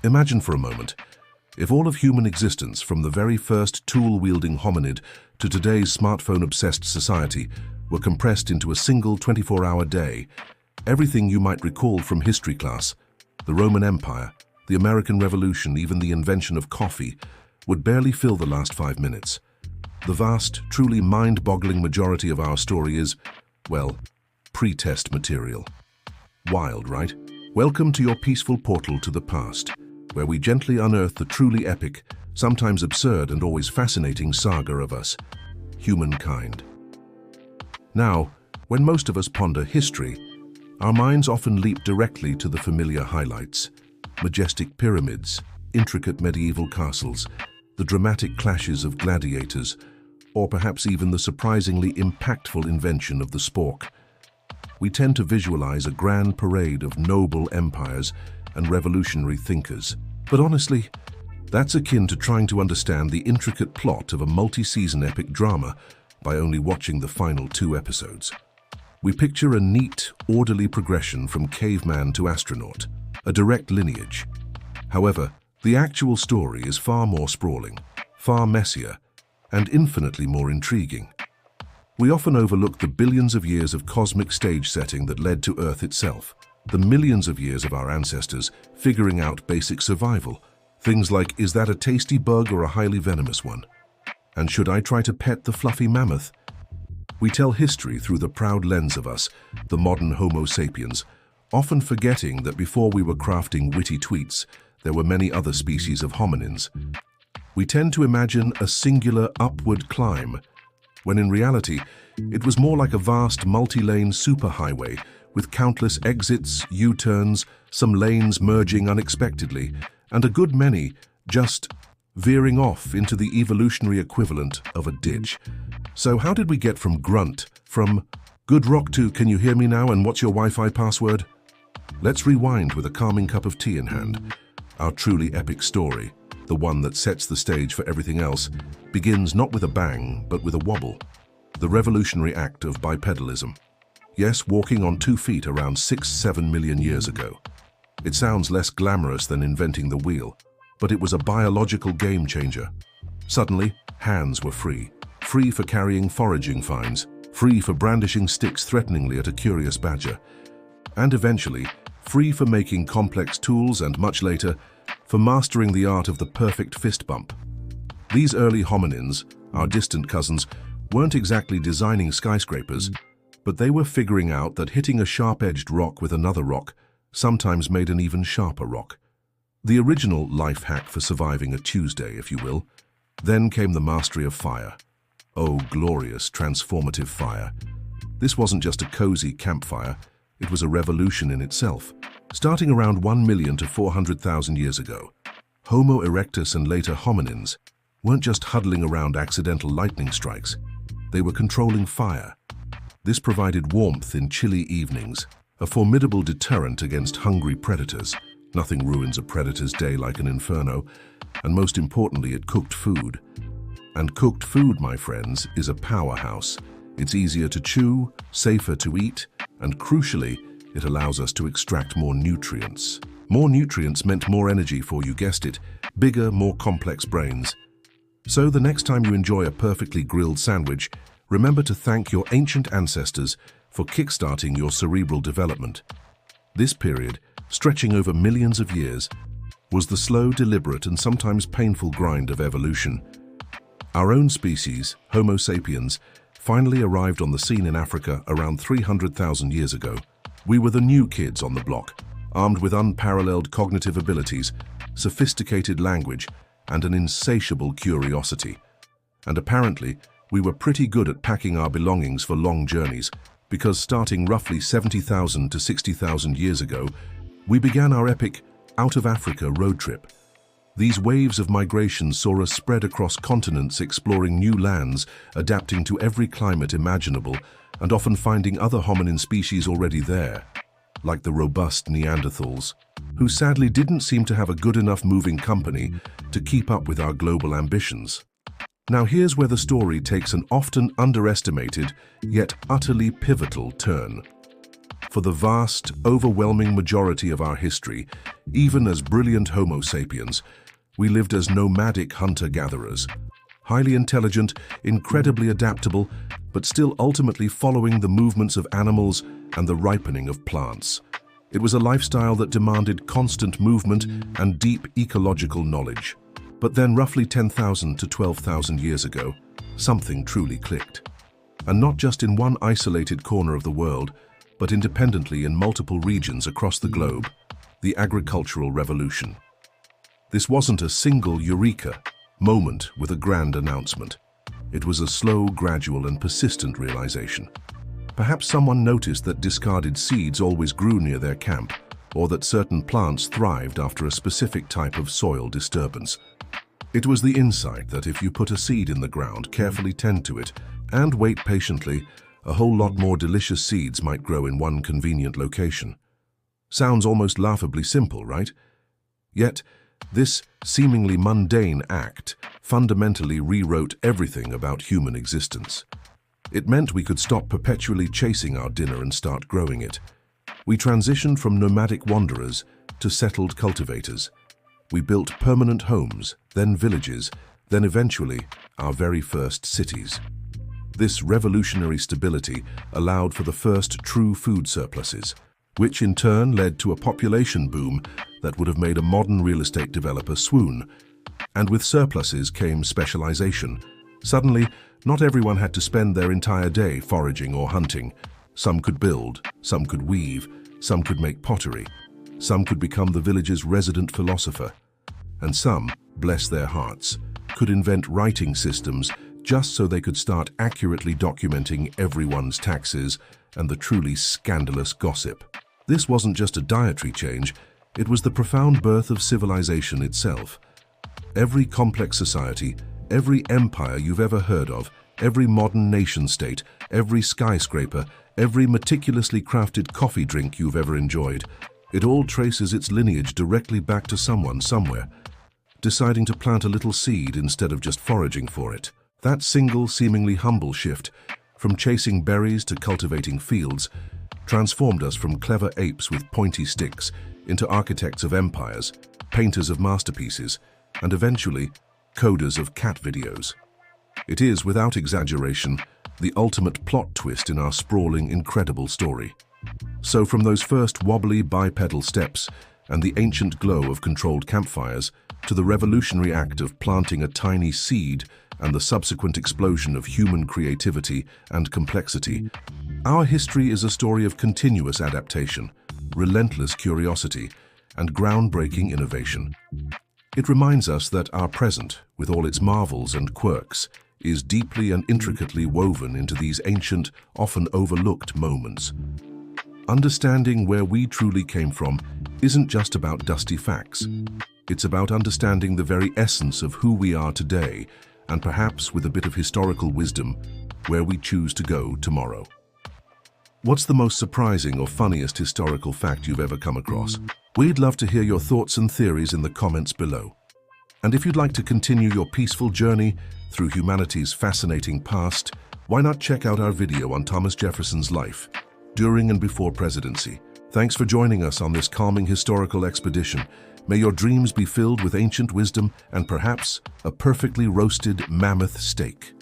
Imagine for a moment, if all of human existence, from the very first tool-wielding hominid to today's smartphone-obsessed society, were compressed into a single 24-hour day. Everything you might recall from history class, the Roman Empire, the American Revolution, even the invention of coffee, would barely fill the last 5 minutes. The vast, truly mind-boggling majority of our story is, well, pre-test material. Wild, right? Welcome to your peaceful portal to the past, where we gently unearth the truly epic, sometimes absurd and always fascinating saga of us, humankind. Now, when most of us ponder history, our minds often leap directly to the familiar highlights: majestic pyramids, intricate medieval castles, the dramatic clashes of gladiators, or perhaps even the surprisingly impactful invention of the spork. We tend to visualize a grand parade of noble empires and revolutionary thinkers. But honestly, that's akin to trying to understand the intricate plot of a multi-season epic drama by only watching the final 2 episodes. We picture a neat, orderly progression from caveman to astronaut, a direct lineage. However, the actual story is far more sprawling, far messier, and infinitely more intriguing. We often overlook the billions of years of cosmic stage setting that led to Earth itself, the millions of years of our ancestors figuring out basic survival. Things like, is that a tasty bug or a highly venomous one? And should I try to pet the fluffy mammoth? We tell history through the proud lens of us, the modern Homo sapiens, often forgetting that before we were crafting witty tweets, there were many other species of hominins. We tend to imagine a singular upward climb, when in reality, it was more like a vast multi-lane superhighway with countless exits, U-turns, some lanes merging unexpectedly, and a good many just veering off into the evolutionary equivalent of a ditch. So how did we get from grunt, from good rock to can you hear me now and what's your Wi-Fi password? Let's rewind with a calming cup of tea in hand. Our truly epic story, the one that sets the stage for everything else, begins not with a bang, but with a wobble. The revolutionary act of bipedalism. Yes, walking on 2 feet around 6-7 million years ago. It sounds less glamorous than inventing the wheel, but it was a biological game changer. Suddenly, hands were free. Free for carrying foraging finds, free for brandishing sticks threateningly at a curious badger, and eventually, free for making complex tools and much later, for mastering the art of the perfect fist bump. These early hominins, our distant cousins, weren't exactly designing skyscrapers, but they were figuring out that hitting a sharp-edged rock with another rock sometimes made an even sharper rock. The original life hack for surviving a Tuesday, if you will. Then came the mastery of fire. Oh, glorious, transformative fire. This wasn't just a cozy campfire, it was a revolution in itself. Starting around 1 million to 400,000 years ago, Homo erectus and later hominins weren't just huddling around accidental lightning strikes, they were controlling fire. This provided warmth in chilly evenings, a formidable deterrent against hungry predators. Nothing ruins a predator's day like an inferno, and most importantly, it cooked food. And cooked food, my friends, is a powerhouse. It's easier to chew, safer to eat, and crucially, it allows us to extract more nutrients. More nutrients meant more energy for, you guessed it, bigger, more complex brains. So the next time you enjoy a perfectly grilled sandwich, remember to thank your ancient ancestors for kickstarting your cerebral development. This period, stretching over millions of years, was the slow, deliberate, and sometimes painful grind of evolution. Our own species, Homo sapiens, finally arrived on the scene in Africa around 300,000 years ago. We were the new kids on the block, armed with unparalleled cognitive abilities, sophisticated language, and an insatiable curiosity. And apparently, we were pretty good at packing our belongings for long journeys, because starting roughly 70,000 to 60,000 years ago, we began our epic out-of-Africa road trip. These waves of migration saw us spread across continents, exploring new lands, adapting to every climate imaginable, and often finding other hominin species already there, like the robust Neanderthals, who sadly didn't seem to have a good enough moving company to keep up with our global ambitions. Now here's where the story takes an often underestimated, yet utterly pivotal turn. For the vast, overwhelming majority of our history, even as brilliant Homo sapiens, we lived as nomadic hunter-gatherers, highly intelligent, incredibly adaptable, but still ultimately following the movements of animals and the ripening of plants. It was a lifestyle that demanded constant movement and deep ecological knowledge. But then, roughly 10,000 to 12,000 years ago, something truly clicked. And not just in one isolated corner of the world, but independently in multiple regions across the globe, the agricultural revolution. This wasn't a single eureka moment with a grand announcement. It was a slow, gradual, and persistent realization. Perhaps someone noticed that discarded seeds always grew near their camp, or that certain plants thrived after a specific type of soil disturbance. It was the insight that if you put a seed in the ground, carefully tend to it, and wait patiently, a whole lot more delicious seeds might grow in one convenient location. Sounds almost laughably simple, right? Yet, this seemingly mundane act fundamentally rewrote everything about human existence. It meant we could stop perpetually chasing our dinner and start growing it. We transitioned from nomadic wanderers to settled cultivators. We built permanent homes, then villages, then eventually our very first cities. This revolutionary stability allowed for the first true food surpluses, which in turn led to a population boom that would have made a modern real estate developer swoon. And with surpluses came specialization. Suddenly, not everyone had to spend their entire day foraging or hunting. Some could build, some could weave, some could make pottery, some could become the village's resident philosopher, and some, bless their hearts, could invent writing systems just so they could start accurately documenting everyone's taxes and the truly scandalous gossip. This wasn't just a dietary change, it was the profound birth of civilization itself. Every complex society, every empire you've ever heard of, every modern nation-state, every skyscraper, every meticulously crafted coffee drink you've ever enjoyed, it all traces its lineage directly back to someone somewhere, deciding to plant a little seed instead of just foraging for it. That single, seemingly humble shift, from chasing berries to cultivating fields, transformed us from clever apes with pointy sticks into architects of empires, painters of masterpieces, and eventually, coders of cat videos. It is, without exaggeration, the ultimate plot twist in our sprawling, incredible story. So from those first wobbly bipedal steps and the ancient glow of controlled campfires, to the revolutionary act of planting a tiny seed and the subsequent explosion of human creativity and complexity, our history is a story of continuous adaptation, relentless curiosity, and groundbreaking innovation. It reminds us that our present, with all its marvels and quirks, is deeply and intricately woven into these ancient, often overlooked moments. Understanding where we truly came from isn't just about dusty facts. It's about understanding the very essence of who we are today, and perhaps with a bit of historical wisdom, where we choose to go tomorrow. What's the most surprising or funniest historical fact you've ever come across? We'd love to hear your thoughts and theories in the comments below. And if you'd like to continue your peaceful journey through humanity's fascinating past, why not check out our video on Thomas Jefferson's life, during and before presidency. Thanks for joining us on this calming historical expedition. May your dreams be filled with ancient wisdom and perhaps a perfectly roasted mammoth steak.